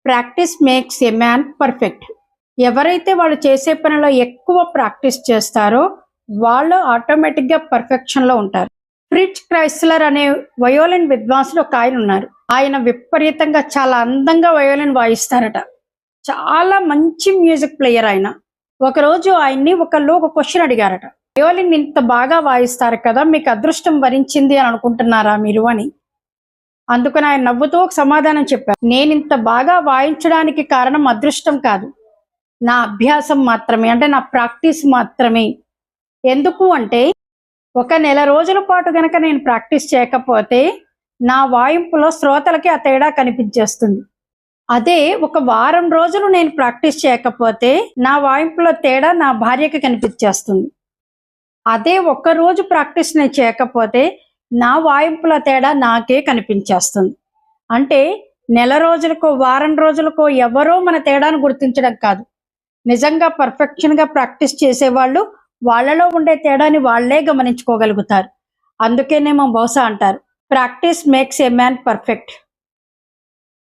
Practice makes a man perfect. ఎవరైతే వాళ్ళు చేసే పనిలో ఎక్కువ ప్రాక్టీస్ చేస్తారో వాళ్ళు ఆటోమేటిక్గా పర్ఫెక్షన్లో ఉంటారు. ఫ్రిట్జ్ క్రైస్లర్ అనే వయోలిన్ విద్వాంసుడు ఒక ఆయన ఉన్నారు. ఆయన విపరీతంగా చాలా అందంగా వయోలిన్ వాయిస్తారట. చాలా మంచి మ్యూజిక్ ప్లేయర్ ఆయన. ఒకరోజు ఆయన్ని ఒకళ్ళు ఒక క్వశ్చన్ అడిగారట. వయోలిన్ ఇంత బాగా వాయిస్తారు కదా, మీకు అదృష్టం వరించింది అని అనుకుంటున్నారా మీరు అని. అందుకని ఆయన నవ్వుతూ ఒక సమాధానం చెప్పారు. నేను ఇంత బాగా వాయించడానికి కారణం అదృష్టం కాదు, నా అభ్యాసం మాత్రమే, అంటే నా ప్రాక్టీస్ మాత్రమే. ఎందుకు అంటే ఒక నెల రోజుల పాటు గనక నేను ప్రాక్టీస్ చేయకపోతే నా వాయింపులో శ్రోతలకి ఆ తేడా కనిపించేస్తుంది. అదే ఒక వారం రోజులు నేను ప్రాక్టీస్ చేయకపోతే నా వాయింపులో తేడా నా భార్యకి కనిపించేస్తుంది. అదే ఒక్కరోజు ప్రాక్టీస్ నేను చేయకపోతే నా వాయింపుల తేడా నాకే కనిపించేస్తుంది. అంటే నెల రోజులకో వారం రోజులకో ఎవరో మన తేడాను గుర్తించడం కాదు, నిజంగా పర్ఫెక్షన్గా ప్రాక్టీస్ చేసేవాళ్ళు వాళ్ళలో ఉండే తేడాని వాళ్లే గమనించుకోగలుగుతారు. అందుకేనేమో బహుశా అంటారు, practice makes a man perfect.